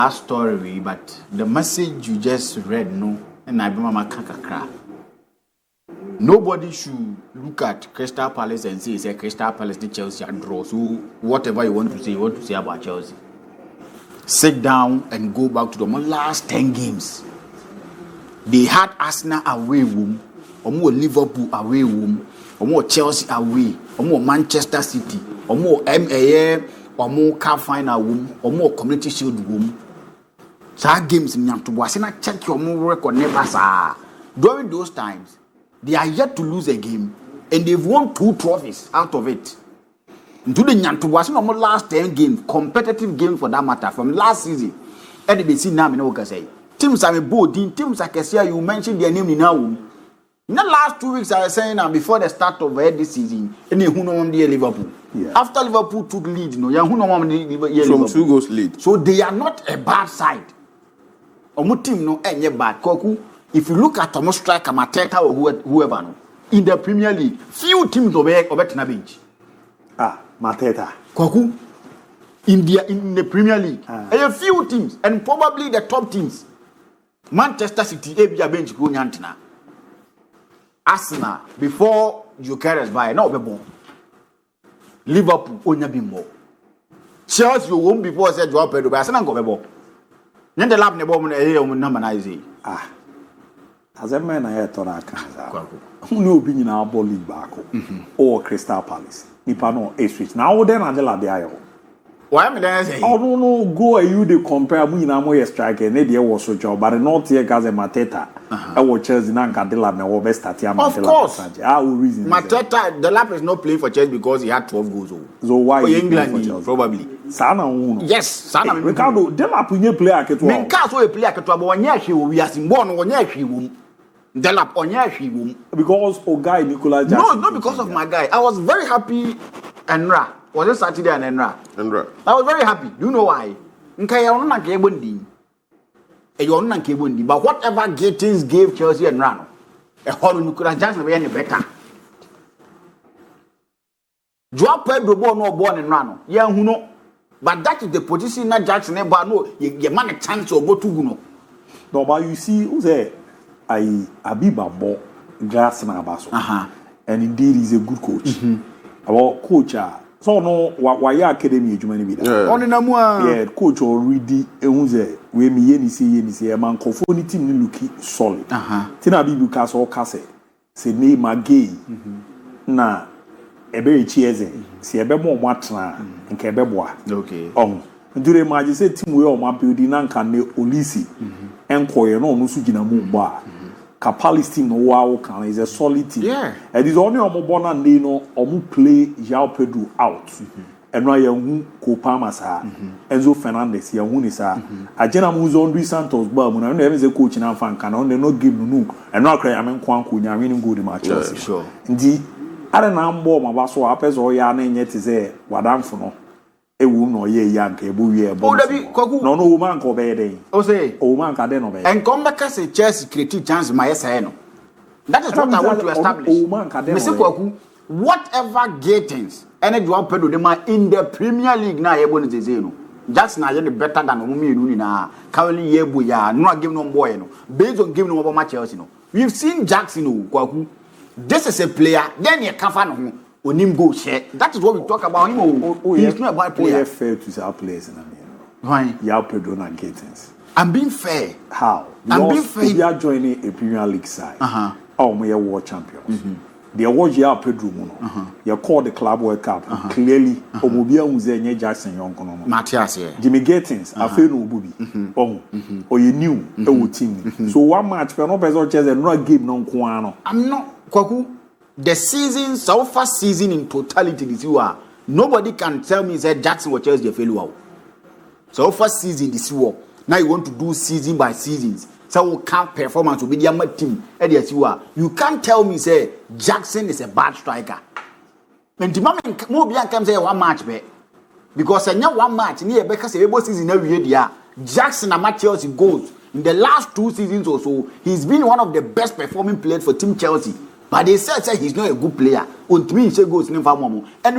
a story, but the message you just read, no, and I remember kakra. Nobody should look at Crystal Palace and say it's a Crystal Palace the Chelsea and draw. So whatever you want to say about Chelsea. Sit down and go back to the last 10 games. They had Arsenal away home, or more Liverpool away home, or more Chelsea away, or more Manchester City, or more MAA, or more Cup final home, or more Community Shield home. So games in Yantuba, check your more record never sir. During those times, they are yet to lose a game, and they've won 2 trophies out of it. Into the Yantuba, no more last 10 games, competitive games for that matter, from last season. And they see now, I can say. Teams are bold, teams I can see you mentioned their name in now. In the last 2 weeks, I was saying now before the start of this season, any who know Liverpool. Yeah. After Liverpool took lead, who know from 2 goals lead. So they are not a bad side. Omo team no any bad. Koku, if you look at Tomo striker, Mateta or whoever no, in the Premier League, few teams over na bench. Mateta. Koku, in the Premier League, a few teams, and probably the top teams. Manchester City, ABOU bench go nyantina. Arsenal before Jokeres buy no be born. Liverpool onya be more. Chelsea won before said Joao Pedro, but Arsenal go be born. Then the lab ne bomb na number na is as a man I thought I can. Who know be in our ball league back or Crystal Palace. Nipa no a switch. Now then Angela de ayo. Why am I saying? Oh no, go you they compare me na mo striker and they was so job, but not here as a Mateta. I will Chelsea na Candela na we start here. Of course. Reason Mateta, the lap is not playing for Chelsea because he had 12 goals. So why for England probably? Sana uno. Yes, Sana. Ricardo, the lap we player keto. Men ka so player keto but onya hwe we asimbo no onya hwe wom. The lap onya hwe wom. Because guy Nicola Jackson. No, not because of my guy. I was very happy Enra. Was it Saturday and Enra? I was very happy. Do you know why? But whatever Gittins gave Chelsea and Rano, a whole Nicola Jackson be any better. Joao Pedro born in Rano. Yeah, who know? But that is the position that Jackson ever know. You man a chance to go to Guno. No, but you see, who's there? Abiba bought Glasner Basso. And indeed, he's a good coach. About coach, so no, why academy jumani bi da. On na mu yeah, coach already ehunze we me ye ni say man kofo team ni look solid. Tina bi buka so kase. Se ne magay. Na ebe chieze. Se ebe mo atena nke ebe boa. Okay. Ndure maji say team we o ma build na nka ne olisi. Enkoye no no su gina mu ba. Kapali's team no wow can is a solid team. Yeah. And it's only on Mobona and no omu play Joao Pedro out. And now you Kopama sa Enzo Fernandez ya huni sa. Ajena muzo Andri Santos ba muna no even coach na fan kan on no game no. And now cry amen kwanku nya winning good match. Sure. Ndi are na mbo ma ba so apezo ya na nye te say wadamfo no. Ewu no ye yank ebu ye bo. No woman ko be dey. O say woman ka dey no be. And come back say Chelsea create chance my say no. That is what I want to establish. Whatever Gatins, any Joao Pedro dem in the Premier League na ebo no say no. Jackson are better than Omumi Nuni na. Currently yebu ya no give no boy no. Based on giving no match Chelsea no. We've seen Jackson no kwaku. This is a player then you can find Onim go share. That is what we talk about him. He's not a bad player. Fair to our players in America. Why? Yao Pedro and Gatins. I'm being fair. How? I'm being fair. We are joining a Premier League side. We are world champions. They are watching Yao Pedro Muno. You call the Club World Cup. Clearly, Omobia Muze Jackson Young Kono. Matthias here. Jimmy Gatins. I feel no booby. Or you knew a team. So one match, but no better chance and no game non kuano. I'm not Kwaku. The season, so far season in totality, this you are. Nobody can tell me that Jackson will Chelsea failure. So far season this war. Now you want to do season by seasons. So we can't performance will be the team. You can't tell me say Jackson is a bad striker. When the moment Mobian comes say one match be because I know one match near because every season every year Jackson and Chelsea goals in the last 2 seasons or so. He's been one of the best performing players for Team Chelsea. But they said he's not a good player. And we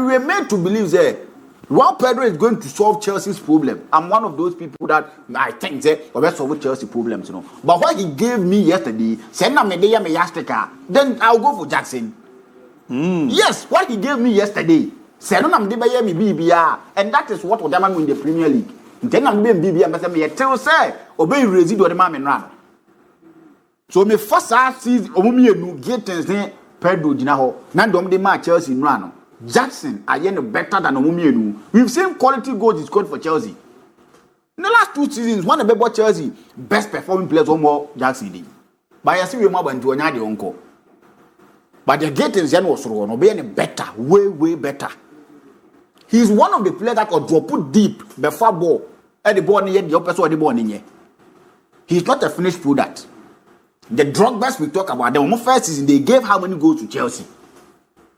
were made to believe that While Pedro is going to solve Chelsea's problem, I'm one of those people that I think that will solve Chelsea problems, you know. But what he gave me yesterday, then I'll go for Jackson. Yes, what he gave me yesterday, and that is what would happen in the Premier League. Then I'm being BBM, tell say, obey residual the man run. So me first season, Omumi and get Pedro Dinaho, Nandom de Ma Chelsea run. Jackson are better than Omumi. We've seen quality goals he scored for Chelsea. In the last 2 seasons, one of the Chelsea best performing players or more Jackson did. But I see we more than to another uncle. But the Gatens was wrong, obeying better, way better. He's one of the players that could drop deep before ball. At the ball near the opposite of the ball in. He's not a finished product. The Drogbas we talk about, the first season they gave how many goals to Chelsea?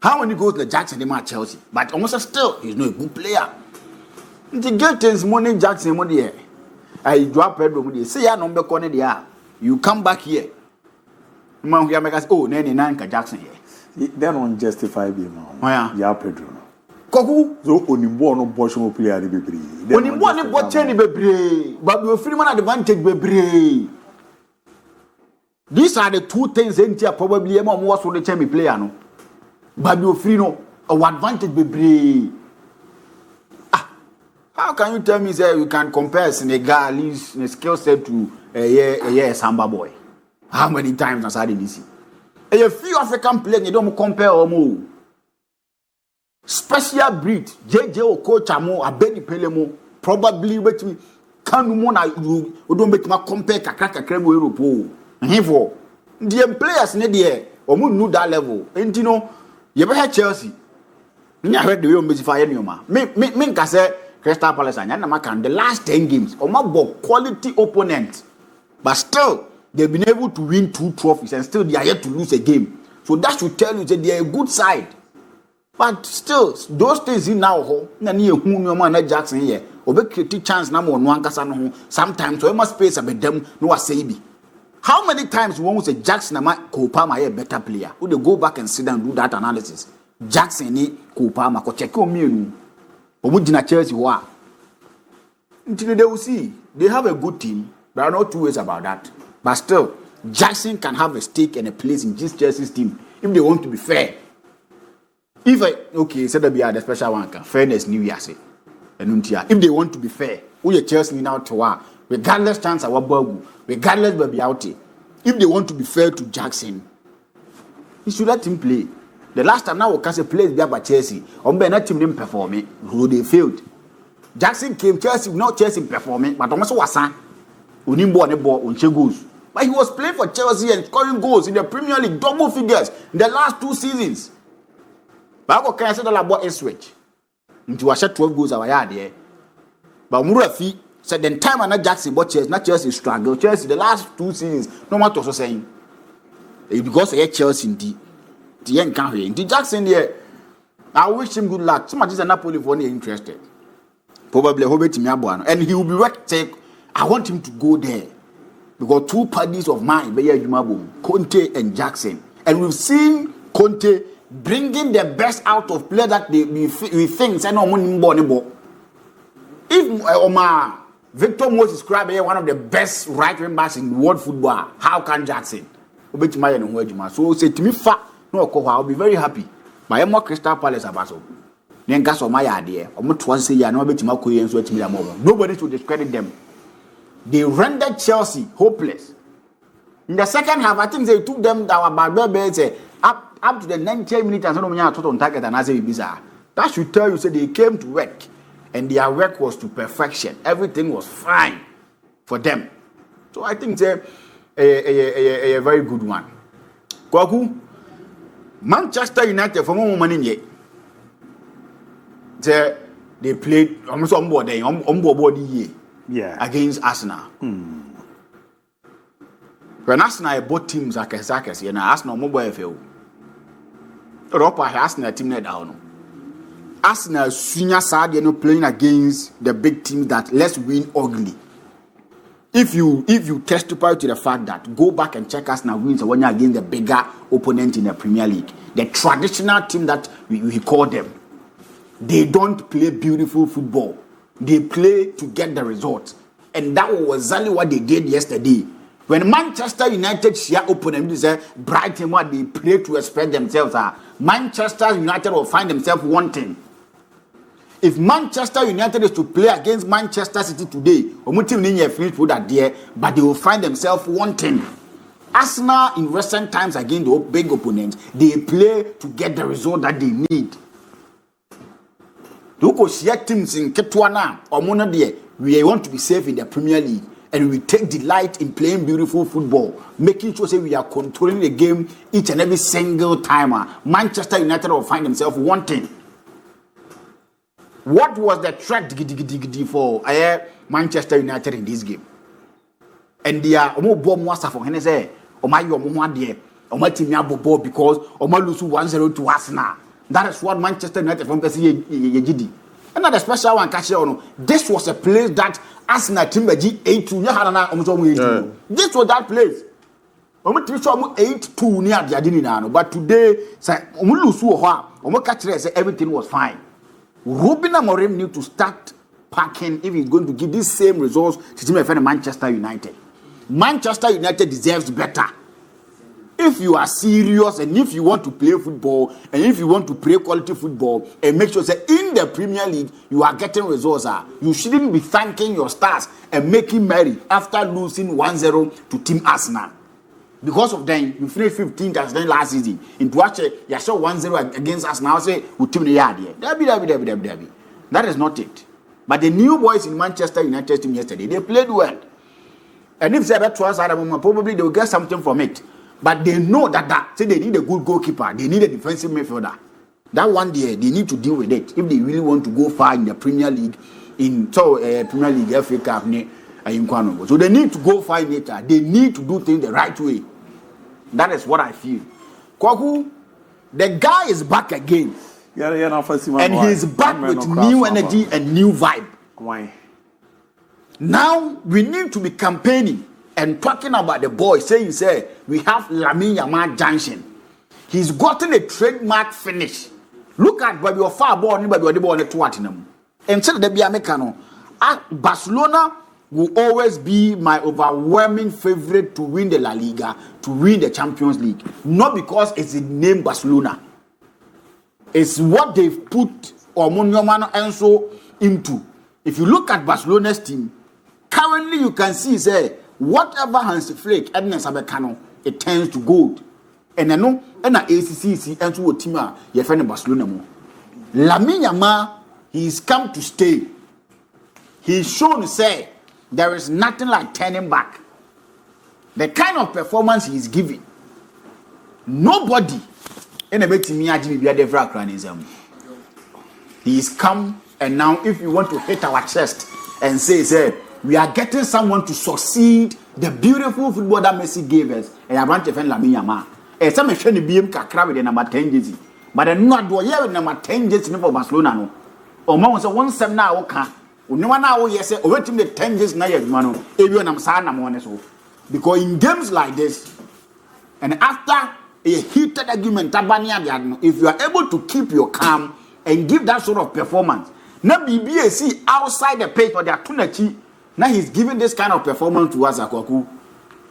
How many goals to Jackson they match Chelsea? But almost still, he's not a good player. The Gatens money Jackson money here. I drop Pedro money. Say ya number corner there. You come back here. Man, we are making oh, Nanny Nanka Jackson here. They don't justify being on. Yeah, Pedro. Koku. So onimbo no boshmo player ni bebre. Onimbo ni boche ni bebre. But we free man advantage bebre. These are the two things that probably more was for the champion player no. But we free no advantage bebre. How can you tell me say you can compare Senegalese skill set to a Samba boy? How many times has I did this? A few African players you don't compare or more. Special breed, JJ or coach amo, a Benny Pelemo, probably with me. Can you don't make my compare Kakaka Cremo Europe? Hevo. The players need the or know that level. And you know, you ever had Chelsea? I heard the way you fire Numa. Me say Crystal Palace and Yanamakan the last 10 games, or my quality opponent, but still. They've been able to win 2 trophies and still they are yet to lose a game. So that should tell you that they are a good side. But still, those things in now, Jackson here, or create chance now on sometimes so much space about them no say. How many times one will say Jackson and Kopama a better player? Would they go back and sit down and do that analysis? Jackson ni Kopama ko check on me. Or would you Chelsea who are? Until they will see. They have a good team. There are no 2 ways about that. But still, Jackson can have a stake and a place in this Chelsea's team if they want to be fair. Said there be the special one, fairness, New Year, say. If they want to be fair, who you Chelsea now to regardless chance our bubble, regardless baby out. If they want to be fair to Jackson, he should let him play. The last time now, Cassie played there by Chelsea, not team didn't perform it, who they failed. Jackson came Chelsea, not Chelsea performing, but almost was son. Unimbo and a ball on goals. But he was playing for Chelsea and scoring goals in the Premier League, double figures in the last 2 seasons. But I can say that about Ipswich. Into a shot 12 goals our yard there. But Murafi said the time and Jackson bought Chelsea, not Chelsea struggle. Chelsea the last 2 seasons, no matter what saying. Because I Chelsea indeed. The end can't hear. The Jackson here, I wish him good luck. So much is a Napoli for any interested. Probably Hobet Miabuano. And he will be right take. I want him to go there. Because 2 parties of mine, Conte and Jackson. And we've seen Conte bringing the best out of players that we think say no money more. If Omar Victor Moses described one of the best right wing backs in world football, how can Jackson? So say to me, I'll be very happy. My more Crystal Palace abaso. Then gas on my idea. Nobody should discredit them. They rendered Chelsea hopeless. In the second half, I think they took them down about up to the 90 minutes and on target and as a bizarre. That should tell you say they came to work and their work was to perfection. Everything was fine for them. So I think it's a very good one. Kwaku, Manchester United for more money yet. They played almost on board against Arsenal. When Arsenal bought teams like Arsenal mobile FAO. Europa Arsenal team net down. Arsenal senior side playing against the big teams that let's win ugly. If you testify to the fact that go back and check Arsenal wins when you're against the bigger opponent in the Premier League, the traditional team that we call them. They don't play beautiful football. They play to get the result. And that was exactly what they did yesterday. When Manchester United share opponent, they say Brighton, what they play to express themselves are. Manchester United will find themselves wanting. If Manchester United is to play against Manchester City today, but they will find themselves wanting. Arsenal in recent times against the big opponents, they play to get the result that they need. Teams in Ketwana or Mona, we want to be safe in the Premier League, and we take delight in playing beautiful football, making sure we are controlling the game each and every single time. Manchester United will find themselves wanting. What was the threat for Manchester United in this game? And they are more bomb was for him say, "Oh my, you one there, oh my team ball because oh my lose 1-0 to Arsenal." That is what Manchester United from PSG. Another special one, catch on. This was a place that Arsenal team 8-2. This was that place. 8-2 near the Adinano. But today, everything was fine. Ruben Amorim need to start packing if he's going to give these same results to team of Manchester United. Manchester United deserves better. If you are serious and if you want to play football and if you want to play quality football and make sure that in the Premier League you are getting results, you shouldn't be thanking your stars and making merry after losing 1-0 to Team Arsenal. Because of them, you finished 15th as then last season. In Tuache, you saw 1-0 against Arsenal. I say, Team the yard here. That is not it. But the new boys in Manchester United team yesterday, they played well. And if they have to us at the moment, probably they will get something from it. But they know that say they need a good goalkeeper, they need a defensive midfielder. That one day they need to deal with it if they really want to go far in the Premier League, Premier League, FA Cup, so they need to go far in it. They need to do things the right way. That is what I feel. Kwaku, the guy is back again, and he's back with new energy and new vibe. Why? Now we need to be campaigning and talking about the boy, saying, we have Lamine Yamal Junction. He's gotten a trademark finish. Look at where you're far born, but you're the born at Tottenham. And so the Biamecano, Barcelona will always be my overwhelming favorite to win the La Liga, to win the Champions League. Not because it's the name Barcelona. It's what they've put Omunyoman Enso into. If you look at Barcelona's team, currently you can see, whatever Hans Flick, Edna Sabekano, it turns to gold. And I know, and ACC and to a team, your friend Barcelona. Lamine Yamal, he's come to stay. He's shown there is nothing like turning back. The kind of performance he's giving, nobody in a bit to me, he's come, and now if you want to hit our chest and say, we are getting someone to succeed the beautiful football that Messi gave us, and I want to defend Lamine Yamal. And some should be kakra with the number 10 jersey, but I'm not doing with number 10 jersey for Barcelona. No, or man was a 1-7 now. Okay, no one now yes, over to the 10 jersey now. Mano, everyone I'm saying I'm on so because in games like this, and after a heated argument, if you are able to keep your calm and give that sort of performance, now BBAC outside the pitch for their tunachi. Now he's giving this kind of performance to us, Akwaku.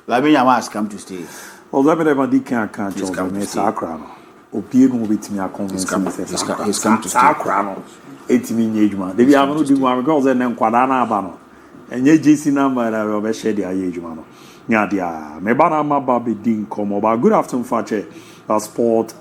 Lamine Yamal has come to stay. Well, let me never can't join me. Sacrano. Opinion with me. He's come to stay. Sacrano. 18 engagement. They are not doing one because then Quadana Bano. And ye JC number of a shady age, man. Yadia. Mebana Mababi Din Como. Good afternoon, Fakye. Sport.